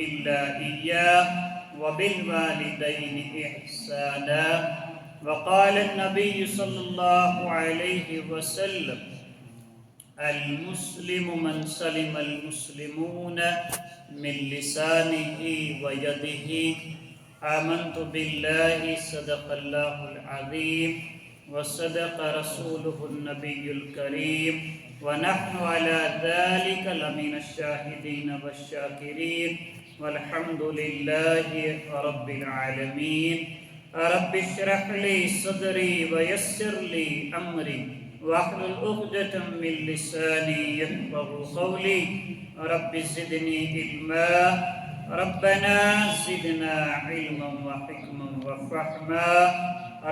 إلا إياه وبالوالدين إحسانا. وقال النبي صلى الله عليه وسلم المسلم من سلم المسلمون من لسانه ويده. آمنت بالله صدق الله العظيم وصدق رسوله النبي الكريم ونحن على ذلك لمن الشاهدين والشاكرين والحمد لله رب العالمين. رب اشرح لي صدري ويسر لي أمري واحلل عقدة من لساني يفقهوا قولي. رب زدني علما. ربنا زدنا علما وحكما وفهما.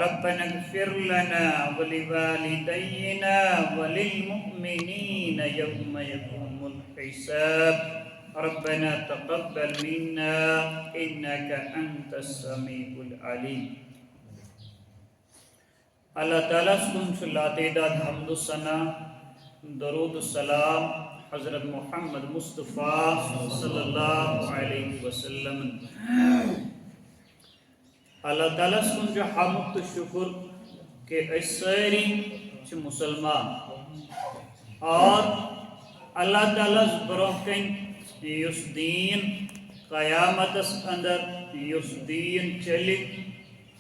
ربنا اغفر لنا ولوالدينا وللمؤمنين يوم يقوم الحساب. ربنا تقبل منا إنك أنت السميع العليم. اللہ تعالیٰ سن تعداد حمد الثنا درود السلام حضرت محمد مصطفیٰ صلی اللہ علیہ وسلم. اللہ تعالیٰ سن جو حمد تو شکر کہ ساری مسلمان اور اللہ تعالیٰ برونہ کن یس دین قیامت اندر یس دین چلی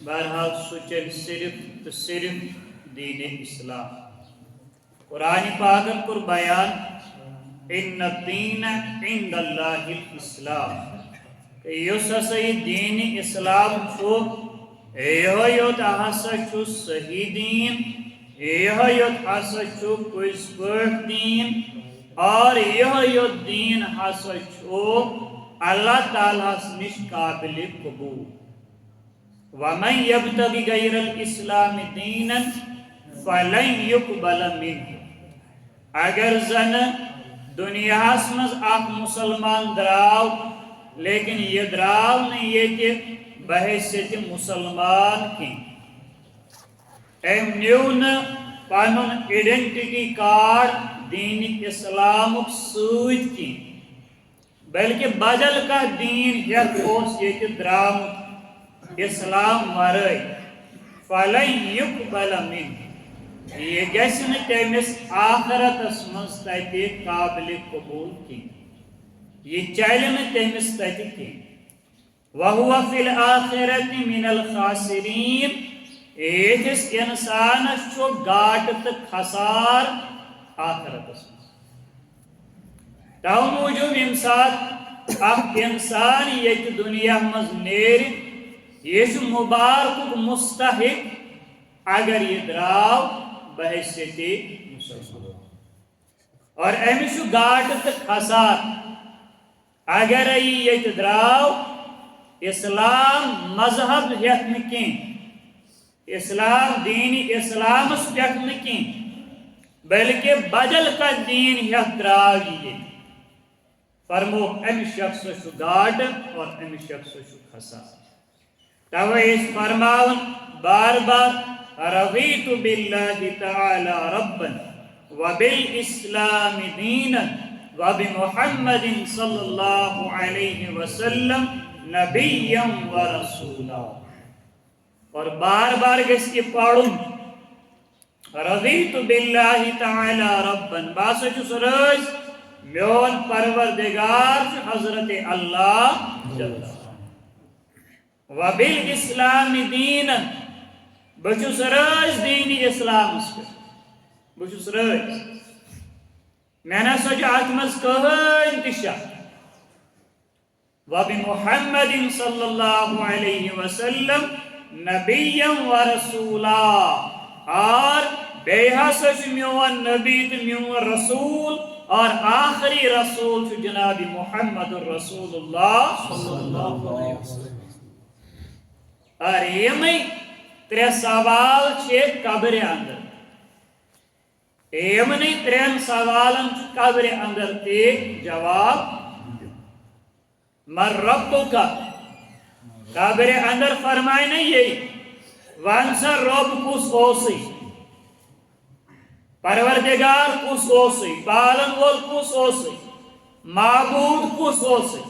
بہرحال سہ چل صرف تو صرف دین اسلام. قرآن پاکن کور بیان ان الدین عند اللہ الاسلام کہ یس ہسا یہ دین اسلام یہ یوت ہسا صحیح دین یہ یوت ہسا پز پٲٹھۍ دین اور یہ یوت دین ہسا اللہ تعالیٰ نش قابل قبول. وَمَنْ يَبْتَغِ غَيْرَ الْإِسْلَامِ دِينًا فَلَنْ يُقْبَلَ مِنْهُ. اگر زن دنیا مز اخ مسلمان دراو لیکن یہ دراو نہیں یہ بحیثیت مسلمان کی نیون پانون ایڈنٹیٹی کارڈ دین اسلام سوچ کی بلکہ بدل کا دین یہ درام اسلام ورائے فَلَنْ يُقْبَلَ مِنْهُ. یہ گژھِ نہٕ تٔمِس آخرتس منٛز تتہِ قابل قبول کینٛہہ. یہ چلہِ نہٕ تٔمِس تتہِ کینٛہہ. وَهُوَ فِي الْآخِرَةِ مِنَ الْخَاسِرِينَ. یِتھِس اِنسانس چھُ گاٹہٕ تہٕ خسار آخرتس منٛز. تو موٗجوٗب ییٚمہِ ساتہٕ اکھ اِنسان ییٚتہِ دُنیا منٛز نیرِ یہ مبارک مستحق اگر یہ دراو بحیثیت مسلمان اور امس گاٹ تو خسار اگر یہ دراو اسلام مذہب ہیت نکین اسلام دین اسلامس پہ نکین بلکہ بدل کا دین ہیت دراو یہ فرمو امس شخص گاٹ اور امس شخص خسار. تویس فرماون بار بار رضیت باللہ تعالی ربا وبالاسلام دینا وبمحمد صلی اللہ علیہ وسلم نبیا ورسولا. اور بار بار گس یہ پڑھن رضیت باللہ تعالی ربا باسا چھس رز میون پروردگار حضرت اللہ جل وبالاسلام دینا بچس رز دین اسلام بچس رز میں نے سوچا ات مز کہین تہ شک. وبمحمد صلی اللہ علیہ وسلم نبیا ورسولا اور بیٚیہِ ہسا چھُ میون نبی تہٕ میون رسول اور آخری رسول چھُ جناب محمد رسول اللہ صلی اللہ علیہ وسلم. اور یہ ترے سوال چھے قبر اندر ایمنی ترین سوالن قبر اندر تے جواب من ربکا قبر اندر فرمائے نہیں یہی وانسا رب کس اوسی پروردگار کس اوسی پالن وول کس اوسی معبود کس اوسی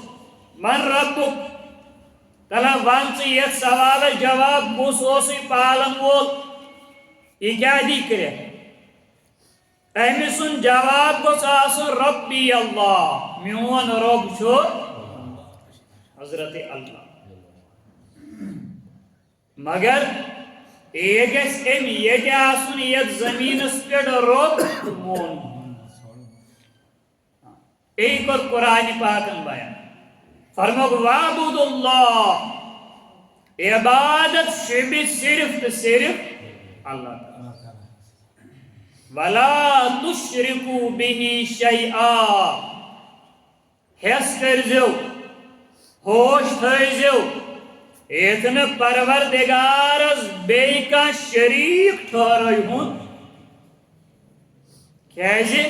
من ربک تلا ون ثت سوال جواب کس پالن وول یہ کیا دی کرے أمي سن جواب گوس آسن ربی اللہ میون رب چھو حضرت اللہ مگر یہ گژھِ أمۍ ییٚتہِ آسُن یتھ زمینس پٮ۪ٹھ رب مون یی کوٚر قرآن پاکن بیان فرموک وعبد اللہ عبادت شبی صرف تو صرف اللہ تعالی ولا تشرکو به شیئا حس کرزو ہوش تھٲیزیو یتھ نہٕ پروردگارس بیٚیہِ کانٛہہ شریٖک ٹھہرٲیہُن کیازِ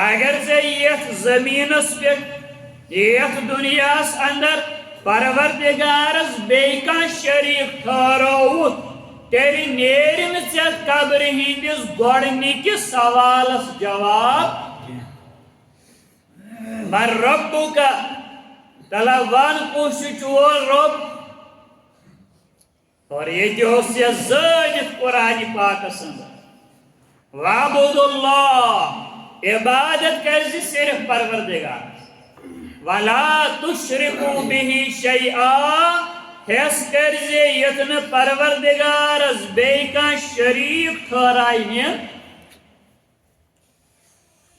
اگر ژےٚ یتھ زمینس پٮ۪ٹھ یتھ دنیاہس اندر پروردگارس بیٚیہِ کانٛہہ شریٖک ٹھہرٲوُتھ تیٚلہِ نیرِ نہٕ ژےٚ قبرِ ہٕنٛدِس گۄڈنِکِس سوالس جواب من ربُک تلا ون کُس چھُ چون رب اور ییٚتہِ اوس ژےٚ زٲنِتھ قرآنِ پاکس اندر وعبد اللہ عبادت کرزِ صرف پروردگارس ولا تشرکو به شیئا حس کرزِ یتھ نہٕ پروردگارس بیٚیہِ کانٛہہ شریٖک ٹھہرایہِ نہٕ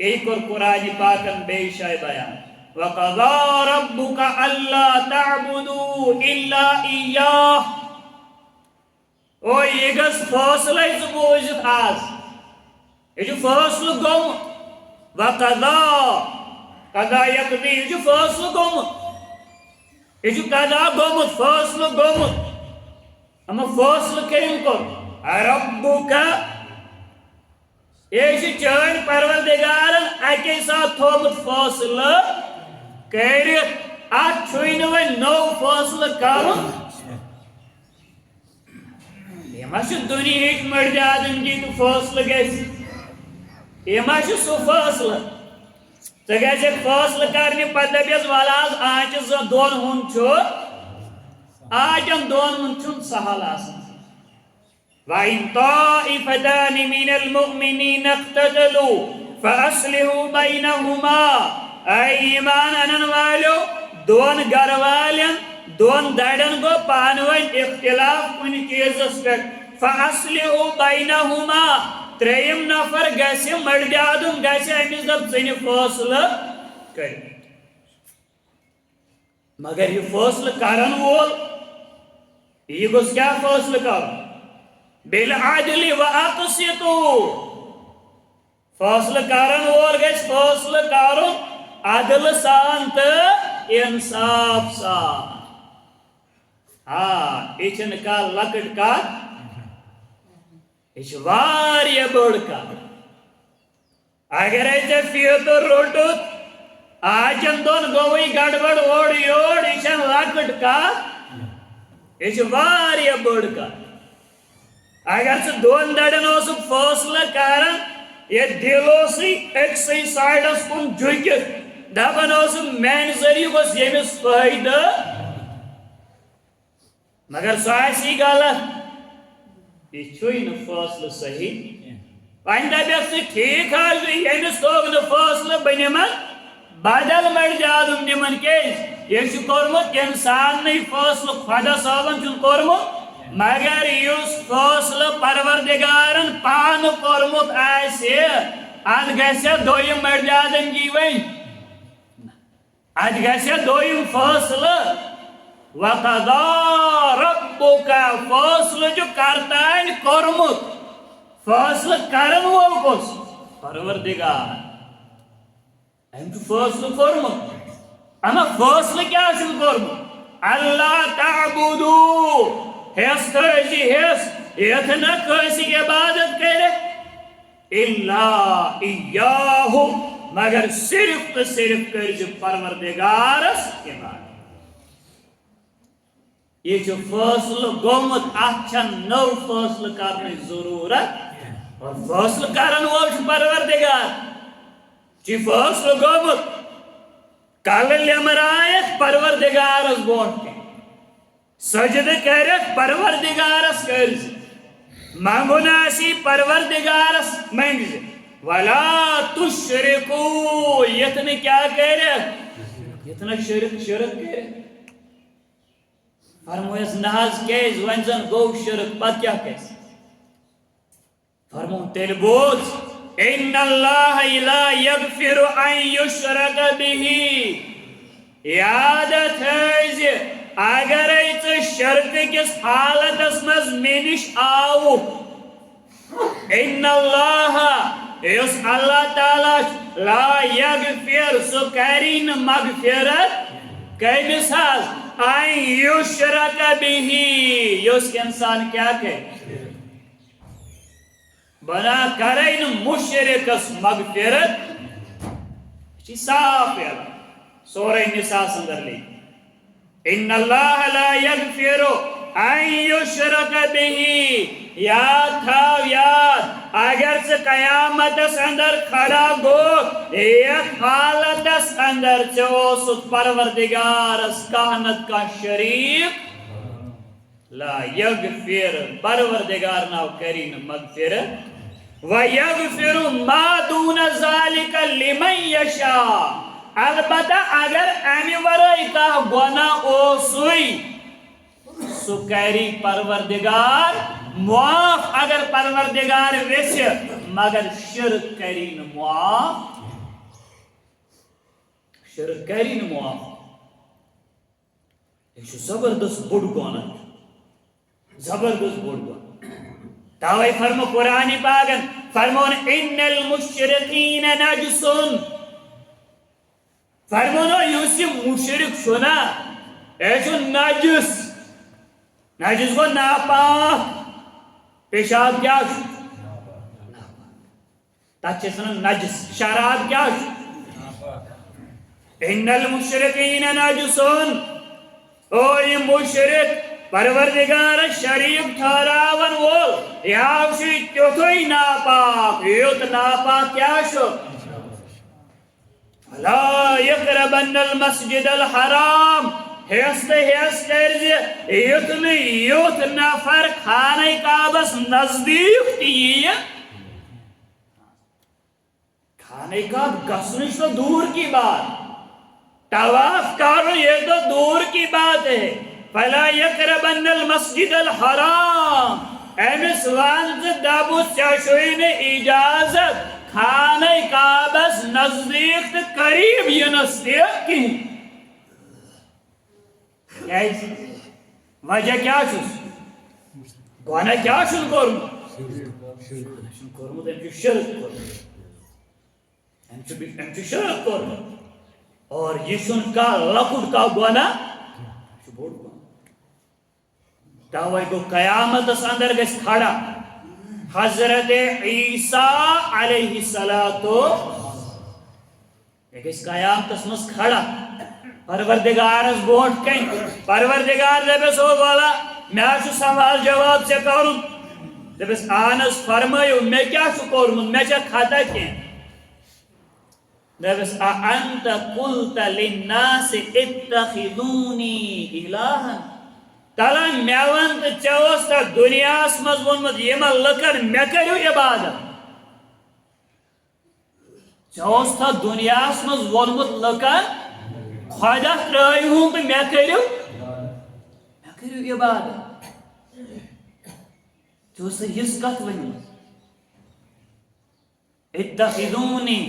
یی کوٚر قرآنِ پاکن بیٚیہِ جایہِ بیان وقضى ربك ألا تعبدوا إلا إياه او یہ گژھِ فٲصلے ژٕ بوٗزِتھ آز یہ چھُ فٲصلہٕ گوٚمُت وقضى قضا یقضی یہ چھُ فٲصلہٕ گوٚمُت یہ چھُ قضا گوٚمُت فٲصلہٕ گوٚمُت اما فٲصلہٕ کٔمۍ کوٚر ربُک یہ چھُ چٲنۍ پروردگارن اکے ساتہٕ تھوٚومُت فٲصلہٕ کٔرِتھ اتھ چھُے نہٕ وۄنۍ نوٚو فٲصلہٕ کَرُن یہ ما چھُ دُنیہٕچ مٔرۍ آدمگی تہٕ فٲصلہٕ گژھِ یہ ما چھُ سُہ فٲصلہٕ ژٕ گژھکھ فٲصلہٕ کرنہِ پتہٕ دٔپیٚس وَلہٕ حظ آنچہِ دۄن ہُنٛد چھُ آنچن دۄن ہُنٛد چھُنہٕ سہل آسان وَإِن طَائِفَتَانِ مِنَ الْمُؤْمِنِينَ اقْتَتَلُوا فَأَصْلِحُوا بَيْنَهُمَا اے ایمان انن والیو دون گھر والین دون دڑن گو پانوین اختلاف کُنہِ چیٖزس پٮ۪ٹھ فَأَصْلِحُوا بَيْنَهُمَا ترٛیٚیِم نفر گژھِ مٔردِآدم گژھِ أمِس دپ ژٕ فٲصلہٕ کٔرِتھ مگر یہ فٲصلہٕ کرن وول یہ گوٚژھ کیٛاہ فٲصلہٕ کرُن بالعدل وأقسطوا فٲصلہٕ کرن وول گژھِ فٲصلہٕ کرُن عدل سان تہٕ انصاف سان یہ چھنہٕ کانٛہہ لۄکٕٹ کتھ یہ چھِ واریاہ بٔڑ کتھ اگرے ژےٚ فیٖتہٕ روٚٹُتھ آنچن دۄن گوٚوٕے گڑبڑ اورٕ یور یہ چھنہٕ لۄکٕٹ کتھ یہ چھِ واریاہ بٔڑ کتھ اگر ژٕ دۄن دڑٮ۪ن اوسُکھ فٲصلہٕ کران ییٚتہِ دِل اوسُے أکسٕے سایڈس کُن جُکِتھ دپان اوسُکھ میانہِ ذٔریعہٕ گوٚژھ ییٚمِس فٲیدٕ مگر سُہ آسی غلط یہ چھُے نہٕ فٲصلہٕ صحیح وۄنۍ دپیٚکھ ژٕ ٹھیٖک حظ چھُ ییٚمِس توٚگ نہٕ فٲصلہٕ بہٕ نِمن بدل مٔرۍ آدم نِمن کیٛازِ یہِ چھُ کوٚرمُت اِنساننٕے فٲصلہٕ خۄدا صٲبن چھُنہٕ کوٚرمُت مگر یُس فٲصلہٕ پروردگارن پانہٕ کوٚرمُت آسہِ اتھ گژھِ دوٚیِم مٔرۍ آدمگی وۄنۍ اتھ گژھِ دوٚیِم فٲصلہٕ وقضى ربك فٲصلہٕ چھُ کرتانۍ کوٚرمُت فٲصلہٕ کرن وول کُس پروردگار أمۍ چھُ فٲصلہٕ کوٚرمُت اما فٲصلہٕ کیٛاہ چھُن کوٚرمُت اللہ تعبدوا حِص تھٲیزِ حِص یتھ نہٕ کٲنٛسہِ عبادت کٔرِتھ الا ایاہُ مگر صرف تہٕ صرف کٔرزِ پروردگارس عبادت یہ چھُ فٲصلہٕ گوٚمُت اتھ چھنہٕ نٔو فٲصلہٕ کرنٕچ ضروٗرت اور فٲصلہٕ کرن وول چھُ پروردگار چھُ فٲصلہٕ گوٚمُت کل لمرائک پروردگارس بوٹ کے سجد کرک پروردگارس کرز منگن آسی پروردگارس منگز ولا تشرکو یتن کیا کرک یتن شرک کرک فرمویس ناز کیز ونزن گو شرک پت کیا کیس فرمون تیل بوز ان اللہ لا یغفر ان یشرک بہی یادت ہے اگر ایت شرک کس حالت اسمز منش آو ان اللہ اس اللہ تعالی لا یغفر سکرین مغفرت کیمس حال ان یشرک بہی یس انسان کیا کہ بنا کرین مشرکس مغفرت چی صاف ہے سورہ نساء سندر لی ان اللہ لا یغفر ان یشرک بہی یاد تھاو یاد اگر سے قیامت اندر کھڑا گو ایک حالت اندر چوسط پروردگار اس کہنت کا شریف لا یغفر پروردگار ناو کرین مغفرت وَيَغْفِرُ مَا دُونَ ذَلِكَ لِمَنْ يَشَاءُ البتہ اگر امی ورائی کا گناہ اوسوئی سو کری پروردگار معاف اگر پروردگار ویسے مگر شرک کرین معاف شرک کرین معاف ایک زبردست بڑ گناہ زبردست بڑ گناہ تاوی فرمو قرآن پاکن فرمون ان المشرقین نجسن فرمونو یوسی مشرق شنا ایسو نجس نجس کو ناپاک پیشاب کیا شو تاچے سنن نجس شراب کیا شو ان المشرقین نجسن او یہ مشرق پروردگار شریف ٹھہراون وول یاوشی تیوتوی ناپاک یوت ناپاک کیا شو لا یقربن المسجد الحرام ہیست کرزی یوت نفر خانہ کعبس نزدیک تیئے خانہ کعب گسنش تو دور کی بات طواف کرو یہ تو دور کی بات ہے فلا یقربن المسجد الحرام ایمس وانز دابو چاشوین اجازت خانہ کعبس نزدیک قریب یہ نزدیک کی وجہ کیا چھوس گوانا کیا چھن کرمو چھن کرمو تو شرک کرمو شرک کرمو اور یہ چھن کا لکھٹ کا گوانا بوڑ گوانا تاوی کو قیامت اس اندر گس کھڑا حضرت عیسیٰ علیہ السلام ایک اس قیامت اس مس کھڑا پروردگار اس بوٹ کہیں پروردگار لبس ہو والا میں آشو سوال جواب سے کروں لبس آنس فرمائیو میں کیا شکر ہوں میں چاہ کھاتا کہیں لبس اَأَنْتَ قُلْتَ لِلنَّاسِ اتَّخِذُونِي إِلَهًا تالا میوان تو چوستا دنیا اسمز ونمت یہ مل لکن میں کرو عبادت چوستا دنیا اسمز ونمت لکن خواجہ ترائی ہوں تو میں کرو عبادت چوستا یس کت ونمت اتخذونی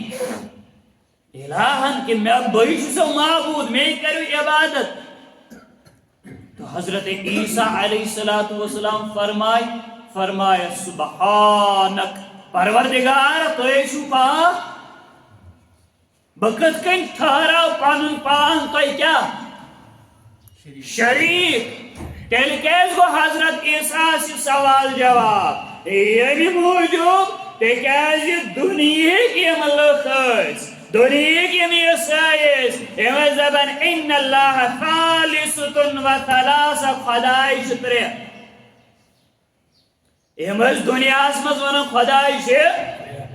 الہن کہ میں بیش سو معبود میں کرو عبادت تو حضرت عیسیٰ علیہ السلام فرمائے سبحانک پروردگار تو ایشو پاک بکت کن ٹھہراو پانن پان تو کیا شریف تیل کیس کو حضرت عیسیٰ سے سوال جواب یعنی موجود تکیازی دنیا کی ملخص دنیا کی میسائس ایم زبان ان اللہ خالصتن و ثلاث خدای شترے ایم دنیا اسمز ونن خدای شے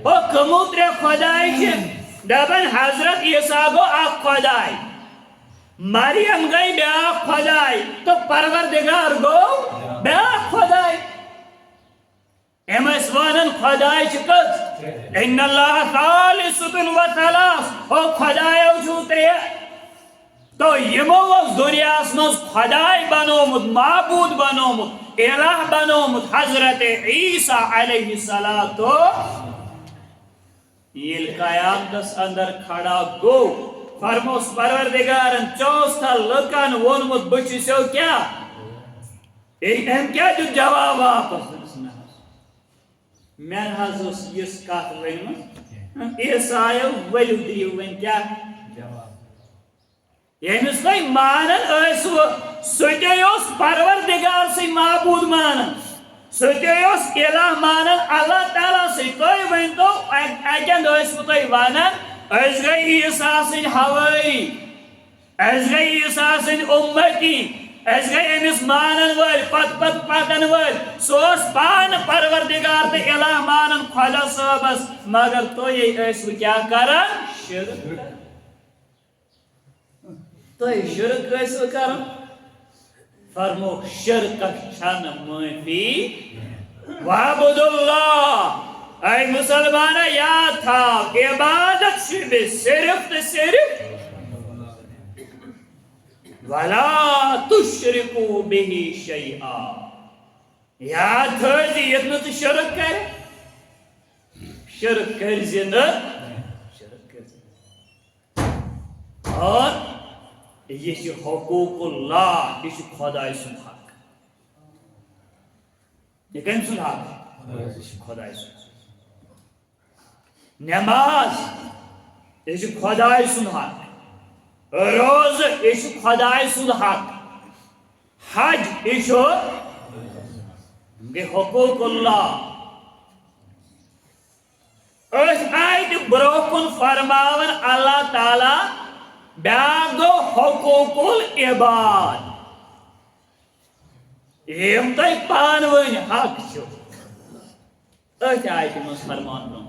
او کموتر خدای شے دبن حضرت عیسیٰ کو اک خدای مریم گئی بیا خدائی تو پروردگار گو بیا خدائی امس ونن خدائی چکس ان اللہ ثالث و ثلاث او خدایو چھو ترے تو یمو دنیا مز خدائی بنومت معبود بنومت الہ بنومت حضرت عیسیٰ علیہ السلام تو یہ قیامتس اندر کھڑا گو فرموس پروردگارن چوستھا لکن ونمت بچسو کیا ایم کیا جو جواب واپس میں حض اس کت ون عیسیٰ ولو دیو ون کیا یمس تھی مانن سہ پروردگار سی معبود مانن سہ الہ مانن اللہ تعالیٰ سی تھی ون تو اتن تھی ونان اس گئی عیسیٰ سن ہوئی اس گئی عیسیٰ سن امتی اس گئی امس مانن ول پتن ول سوس پان پروردگار تے الہ مانن خدا صاحبس مگر تو یہ کیا کرن شرک تو شرک کیسے کرن فرمو شرک چھن معافی وعبد اللہ اے مسلمان یاد تھا عبادت صرف صرف ولا تشرکو به شیئا یاد تھا یتن تو شرک کر شرک کر زندہ شرک کر اور یہ حقوق اللہ یہ خدای سن حق یہ کن سن حق خدای سن نماز یہ خدای سن حق روز یہ خدای سن حق حج یہ حقوق اللہ اس آیت بروکن فرماون اللہ تعالی بیاگو حقوق العباد یم تھی پانونی حق چھو اس آیت من فرمان